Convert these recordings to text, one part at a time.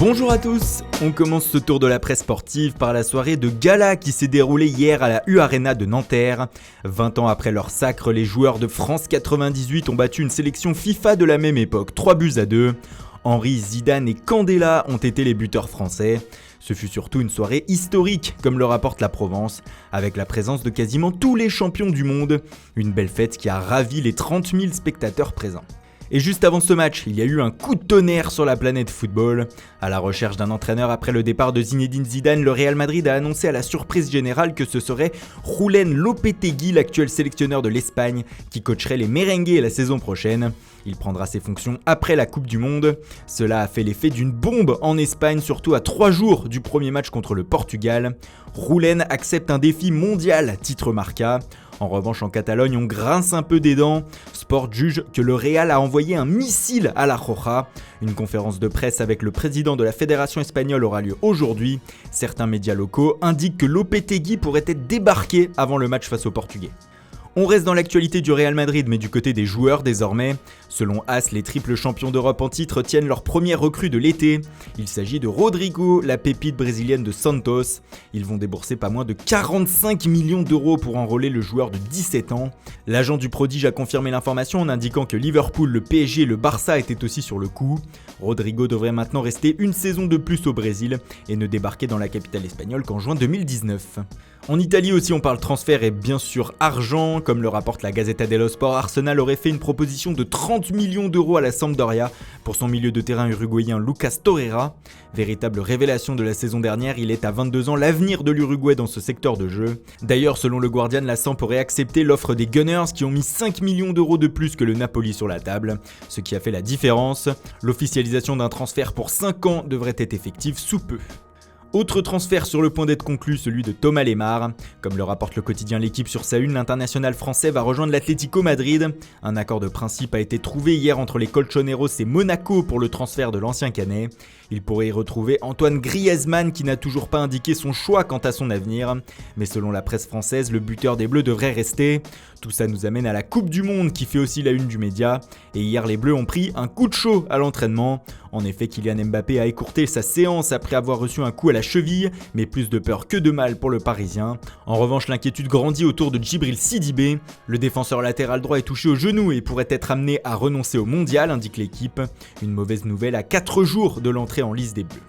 Bonjour à tous, on commence ce tour de la presse sportive par la soirée de gala qui s'est déroulée hier à la U-Arena de Nanterre. 20 ans après leur sacre, les joueurs de France 98 ont battu une sélection FIFA de la même époque, 3-2. Henry, Zidane et Candela ont été les buteurs français. Ce fut surtout une soirée historique, comme le rapporte la Provence, avec la présence de quasiment tous les champions du monde. Une belle fête qui a ravi les 30 000 spectateurs présents. Et juste avant ce match, il y a eu un coup de tonnerre sur la planète football. À la recherche d'un entraîneur après le départ de Zinedine Zidane, le Real Madrid a annoncé à la surprise générale que ce serait Julen Lopetegui, l'actuel sélectionneur de l'Espagne, qui coacherait les merengues la saison prochaine. Il prendra ses fonctions après la Coupe du Monde. Cela a fait l'effet d'une bombe en Espagne, surtout à 3 jours du premier match contre le Portugal. Julen accepte un défi mondial, titre Marca. En revanche, en Catalogne, on grince un peu des dents. Sport juge que le Real a envoyé un missile à la Roja. Une conférence de presse avec le président de la fédération espagnole aura lieu aujourd'hui. Certains médias locaux indiquent que Lopetegui pourrait être débarqué avant le match face aux Portugais. On reste dans l'actualité du Real Madrid, mais du côté des joueurs désormais. Selon AS, les triples champions d'Europe en titre tiennent leur première recrue de l'été. Il s'agit de Rodrigo, la pépite brésilienne de Santos. Ils vont débourser pas moins de 45 millions d'euros pour enrôler le joueur de 17 ans. L'agent du prodige a confirmé l'information en indiquant que Liverpool, le PSG et le Barça étaient aussi sur le coup. Rodrigo devrait maintenant rester une saison de plus au Brésil et ne débarquer dans la capitale espagnole qu'en juin 2019. En Italie aussi, on parle transfert et bien sûr argent. Comme le rapporte la Gazzetta dello Sport, Arsenal aurait fait une proposition de 30 millions d'euros à la Sampdoria pour son milieu de terrain uruguayen Lucas Torreira. Véritable révélation de la saison dernière, il est à 22 ans l'avenir de l'Uruguay dans ce secteur de jeu. D'ailleurs, selon le Guardian, la Samp aurait accepté l'offre des Gunners qui ont mis 5 millions d'euros de plus que le Napoli sur la table, ce qui a fait la différence. L'officialisation d'un transfert pour 5 ans devrait être effective sous peu. Autre transfert sur le point d'être conclu, celui de Thomas Lemar. Comme le rapporte le quotidien L'Équipe sur sa une, l'international français va rejoindre l'Atlético Madrid. Un accord de principe a été trouvé hier entre les Colchoneros et Monaco pour le transfert de l'ancien Canet. Il pourrait y retrouver Antoine Griezmann qui n'a toujours pas indiqué son choix quant à son avenir. Mais selon la presse française, le buteur des Bleus devrait rester. Tout ça nous amène à la Coupe du Monde qui fait aussi la une du média. Et hier, les Bleus ont pris un coup de chaud à l'entraînement. En effet, Kylian Mbappé a écourté sa séance après avoir reçu un coup à la cheville, mais plus de peur que de mal pour le Parisien. En revanche, l'inquiétude grandit autour de Djibril Sidibé. Le défenseur latéral droit est touché au genou et pourrait être amené à renoncer au mondial, indique l'équipe. Une mauvaise nouvelle à 4 jours de l'entrée en lice des Bleus.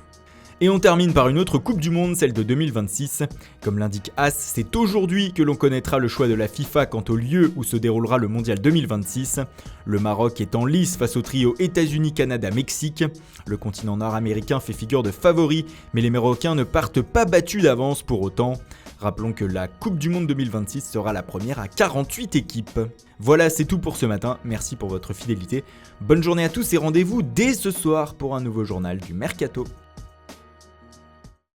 Et on termine par une autre Coupe du Monde, celle de 2026. Comme l'indique AS, c'est aujourd'hui que l'on connaîtra le choix de la FIFA quant au lieu où se déroulera le Mondial 2026. Le Maroc est en lice face au trio États-Unis, Canada, Mexique. Le continent nord-américain fait figure de favori, mais les Marocains ne partent pas battus d'avance pour autant. Rappelons que la Coupe du Monde 2026 sera la première à 48 équipes. Voilà, c'est tout pour ce matin. Merci pour votre fidélité. Bonne journée à tous et rendez-vous dès ce soir pour un nouveau journal du Mercato.